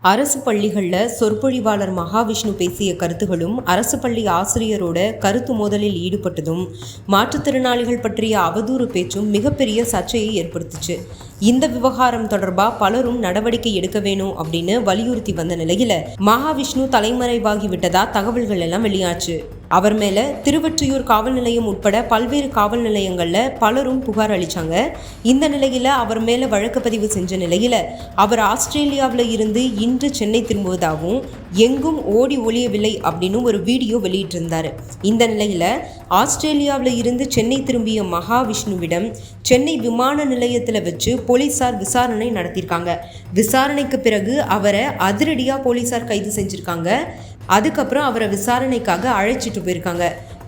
அரசு பள்ளிகளில் சொற்பொழிவாளர் மகாவிஷ்ணு பேசிய கருத்துகளும் அரசு பள்ளி ஆசிரியரோட கருத்து மோதலில் ஈடுபட்டதும் மாற்றுத்திறனாளிகள் பற்றிய அவதூறு பேச்சும் மிகப்பெரிய சர்ச்சையை ஏற்படுத்துச்சு. இந்த விவகாரம் தொடர்பாக பலரும் நடவடிக்கை எடுக்க வேணும் அப்படின்னு வலியுறுத்தி வந்த நிலையில மகாவிஷ்ணு தலைமறைவாகி விட்டதா தகவல்கள் எல்லாம் வெளியாச்சு. அவர் மேல திருவொற்றியூர் காவல் நிலையம் உட்பட பல்வேறு காவல் நிலையங்கள்ல பலரும் புகார் அளிச்சாங்க. இந்த நிலையில அவர் மேல வழக்கு பதிவு செஞ்ச நிலையில அவர் ஆஸ்திரேலியாவில் இருந்து இன்று சென்னை திரும்புவதாகவும் எங்கும் ஓடி ஒளியவில்லை அப்படின்னு ஒரு வீடியோ வெளியிட்டிருந்தாரு. இந்த நிலையில ஆஸ்திரேலியாவில் இருந்து சென்னை திரும்பிய மகாவிஷ்ணுவிடம் சென்னை விமான நிலையத்தில் வச்சு போலீசார் விசாரணை நடத்தியிருக்காங்க. விசாரணைக்கு பிறகு அவரை அதிரடியாக போலீசார் கைது செஞ்சுருக்காங்க. அதுக்கப்புறம் அவரை விசாரணைக்காக அழைச்சிட்டு போயிருக்காங்க.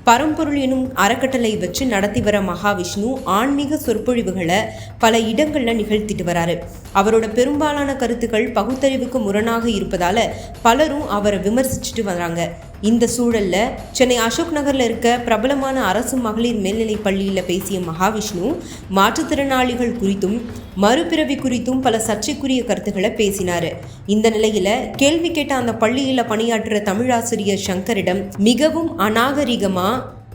பரம்பொருள் எனும் அறக்கட்டளை வச்சு நடத்தி வர மகாவிஷ்ணு ஆன்மீக சொற்பொழிவுகளை பல இடங்களில் நிகழ்த்திட்டு வராரு. அவரோட பெரும்பாலான கருத்துக்கள் பகுத்தறிவுக்கு முரணாக இருப்பதால பலரும் அவரை விமர்சிச்சுட்டு வராங்க. இந்த சூழல்ல சென்னை அசோக் நகர்ல இருக்க பிரபலமான அரசு மகளிர் மேல்நிலைப் பள்ளியில் பேசிய மகாவிஷ்ணு மாற்றுத்திறனாளிகள் குறித்தும் மறுபிறவி குறித்தும் பல சர்ச்சைக்குரிய கருத்துக்களை பேசினாரு. இந்த நிலையில கேள்வி கேட்ட அந்த பள்ளியில் பணியாற்றுற தமிழாசிரியர் சங்கரிடம் மிகவும் அநாகரிகமா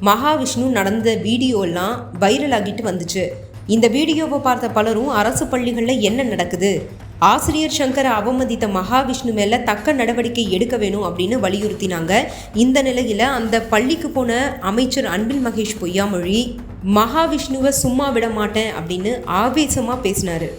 மகாவிஷ்ணு நடந்த வீடியோலாம் வைரல் ஆகிட்டு வந்துச்சு. இந்த வீடியோவை பார்த்த பலரும் அரசு பள்ளிகளில் என்ன நடக்குது, ஆசிரியர் சங்கரை அவமதித்த மகாவிஷ்ணு மேல தக்க நடவடிக்கை எடுக்க வேணும் அப்படின்னு வலியுறுத்தினாங்க. இந்த நிலையில அந்த பள்ளிக்கு போன அமைச்சர் அன்பில் மகேஷ் பொய்யாமொழி மகாவிஷ்ணுவை சும்மா விட மாட்டேன் அப்படின்னு ஆவேசமா பேசினாரு.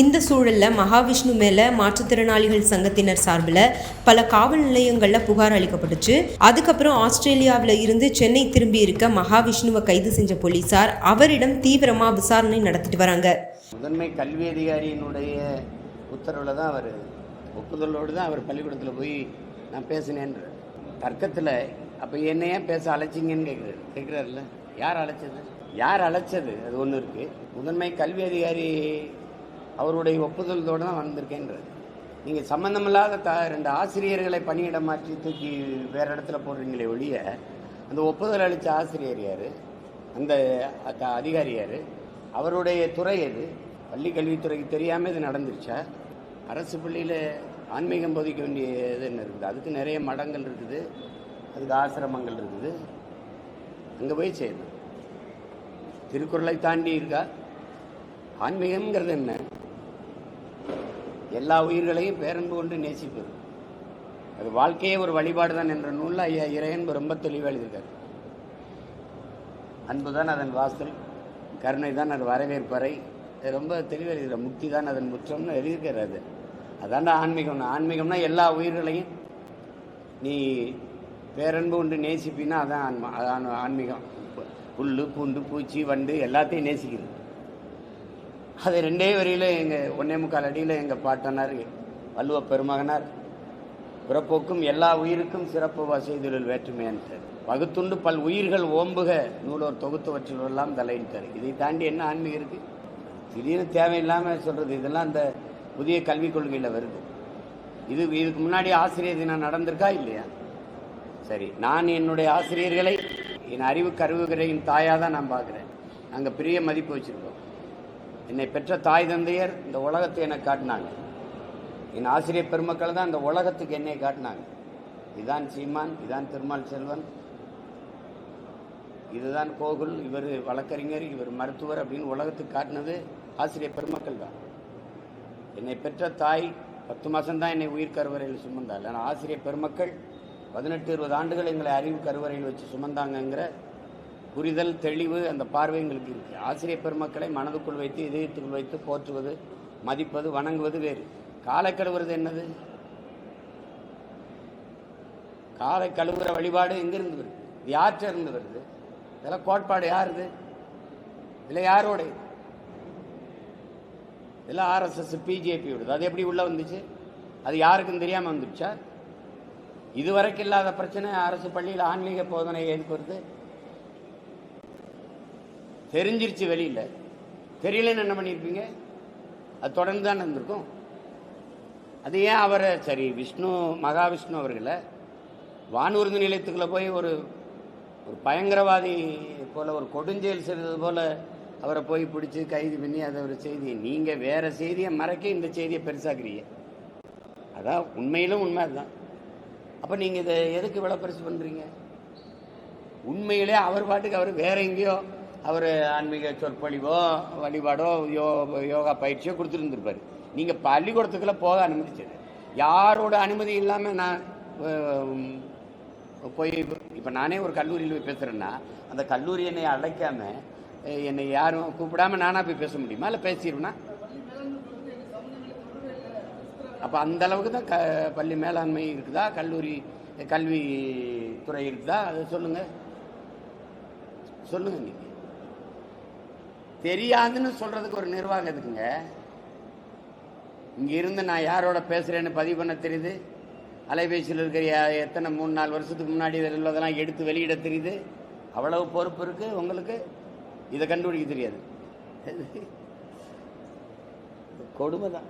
இந்த சூழல்ல மகாவிஷ்ணு மேல மாற்றுத்திறனாளிகள் சங்கத்தினர் சார்பில் பல காவல் நிலையங்கள்ல புகார் அளிக்கப்பட்டுச்சு. அதுக்கப்புறம் ஆஸ்திரேலியாவில் இருந்து சென்னை திரும்பி இருக்க மகாவிஷ்ணுவை கைது செஞ்ச போலீசார் அவரிடம் தீவிரமா விசாரணை நடத்திட்டு வராங்க. முதன்மை கல்வி அதிகாரியினுடைய உத்தரவில் தான் அவர் ஒப்புதலோடு தான் அவர் பள்ளிக்கூடத்தில் போய் நான் பேசினேன்ற தர்க்கத்தில் அப்போ என்னையே பேச அழைச்சிங்கன்னு கேட்குறாருல்ல. யார் அழைச்சது அது ஒன்று இருக்குது. முதன்மை கல்வி அதிகாரி அவருடைய ஒப்புதலோடு தான் வந்திருக்கேன்றது. நீங்கள் சம்மந்தமில்லாத ரெண்டு ஆசிரியர்களை பணியிட மாற்றி தூக்கி வேறு இடத்துல போடுறீங்களே ஒழிய அந்த ஒப்புதல் அளித்த ஆசிரியர் யார், அந்த அதிகாரி யார், அவருடைய துறை எது? பள்ளி கல்வித்துறைக்கு தெரியாமல் இது நடந்துருச்சா? அரசு பள்ளியில் ஆன்மீகம் போதிக்க வேண்டியது என்ன இருக்குது? அதுக்கு நிறைய மடங்கள் இருக்குது, அதுக்கு ஆசிரமங்கள் இருக்குது, அங்கே போய் செய்யணும். திருக்குறளை தாண்டி இருக்கா? ஆன்மீகம்ங்கிறது என்ன? எல்லா உயிர்களையும் பேரன்பு கொண்டு நேசிப்பது, அது வாழ்க்கையே ஒரு வழிபாடு தான் என்ற நூலில் ஐயா இறையன்பு ரொம்ப தெளிவாக எழுதியிருக்காரு. அன்பு தான் அதன் வாசல், கருணை தான் அது வரவேற்பறை, ரொம்ப தெளிவாக எழுதுகிற முக்தி தான் அதன் முற்றம்னு எழுதியிருக்கிறாரு. அதாண்டா ஆன்மீகம்னா எல்லா உயிர்களையும் நீ பேரன்பு கொண்டு நேசிப்பின்னா அதான் ஆன்மீகம். புல் பூண்டு பூச்சி வண்டு எல்லாத்தையும் நேசிக்குது. அது ரெண்டே வரியில் எங்கள் 1.25 அடியில் எங்கள் பாட்டனார் வள்ளுவ பெருமகனார் பிறப்போக்கும் எல்லா உயிருக்கும் சிறப்பு செய்தொழில் வேற்றுமையான்ட்டார். வகுத்துண்டு பல் உயிர்கள் ஓம்புக நூலோர் தொகுத்தவற்றிலெல்லாம் தலையிட்டார். இதை தாண்டி என்ன ஆன்மீகம் இருக்குது? திடீர்னு தேவையில்லாமல் சொல்கிறது இதெல்லாம் அந்த புதிய கல்விக் கொள்கையில் வருது. இதுக்கு முன்னாடி ஆசிரியர் தினம் நடந்திருக்கா இல்லையா? சரி, நான் என்னுடைய ஆசிரியர்களை என் அறிவு கருவுகிறையின் தாயாக தான் நான் பார்க்குறேன். நாங்கள் பெரிய மதிப்பு வச்சுருக்கோம். என்னை பெற்ற தாய் தந்தையர் இந்த உலகத்தை எனக்கு காட்டினாங்க. என் ஆசிரியர் பெருமக்கள் தான் இந்த உலகத்துக்கு என்னை காட்டினாங்க. இதுதான் சீமான், இதுதான் திருமால் செல்வன், இதுதான் கோகுல், இவர் வழக்கறிஞர், இவர் மருத்துவர் அப்படின்னு உலகத்துக்கு காட்டினது ஆசிரியர் பெருமக்கள் தான். என்னை பெற்ற தாய் 10 மாதம்தான் என்னை உயிர் கருவறையில் சுமந்தாள். ஆனால் ஆசிரியர் பெருமக்கள் 18-20 ஆண்டுகள் எங்களை அறிவு கருவறையில் வச்சு சுமந்தாங்கங்கிற புரிதல் தெளிவு அந்த பார்வை எங்களுக்கு இருக்குது. ஆசிரியர் பெருமக்களை மனதுக்குள் வைத்து இதயத்துக்குள் வைத்து போற்றுவது, மதிப்பது, வணங்குவது வேறு. காலை கழுவுறது என்னது? காலை கழுவுற வழிபாடு எங்கிருந்து வருது? இது யார்கிட்ட இருந்து வருது? இதெல்லாம் கோட்பாடு யாருது? இல்லை யாரோட? இதெல்லாம் ஆர்எஸ்எஸ் பிஜேபி விடுது. அது எப்படி உள்ளே வந்துச்சு? அது யாருக்கும் தெரியாமல் வந்துடுச்சா? இதுவரைக்கும் இல்லாத பிரச்சனை அரசு பள்ளியில் ஆன்மீக போதனை எதுக்கு வருது? தெரிஞ்சிருச்சு வெளியில். தெரியலன்னு என்ன பண்ணியிருப்பீங்க? அது தொடர்ந்து தான் இருந்திருக்கும். அது ஏன் அவரை சரி மகாவிஷ்ணு அவர்களை வானூர்தி நிலையத்துக்குள்ளே போய் ஒரு பயங்கரவாதி போல் ஒரு கொடுஞ்செயல் செய்தது போல் அவரை போய் பிடிச்சி கைது பண்ணி அதை ஒரு செய்தியை நீங்கள் வேறு செய்தியை மறைக்க இந்த செய்தியை பெருசாக்குறீங்க. அதான் உண்மையிலும் உண்மை அதுதான். அப்போ நீங்கள் இதை எதுக்கு இவ்வளோ பெருசு பண்ணுறீங்க? உண்மையிலே அவர் பாட்டுக்கு அவர் வேற எங்கேயோ அவர் ஆன்மீக சொற்பொழிவோ வழிபாடோ யோகா பயிற்சியோ கொடுத்துருந்துருப்பார். நீங்கள் பள்ளிக்கூடத்துக்குள்ளே போக அனுமதிச்சது யாரோட அனுமதி இல்லாமல் நான் போய் இப்போ நானே ஒரு கல்லூரியில் போய் பேசுகிறேன்னா அந்த கல்லூரி என்னை அழைக்காமல் என்னை யாரும் கூப்பிடாமல் நானாக போய் பேச முடியுமா? இல்லை பேசிடுவேன்னா? அப்போ அந்த அளவுக்கு தான் பள்ளி மேலாண்மை இருக்குதா, கல்வித்துறை இருக்குதா? அதை சொல்லுங்கள் நீங்கள். தெரியாதுன்னு சொல்கிறதுக்கு ஒரு நிர்வாகம் இருக்குங்க. இங்கே இருந்து நான் யாரோட பேசுகிறேன்னு பதிவு பண்ண தெரியுது. அலைபேசியில் இருக்கிற எத்தனை 3-4 வருஷத்துக்கு முன்னாடி உள்ளதெல்லாம் எடுத்து வெளியிட தெரியுது. அவ்வளவு பொறுப்பு இருக்குது உங்களுக்கு. இதை கண்டுபிடிக்க தெரியாது. கொடுமை தான்.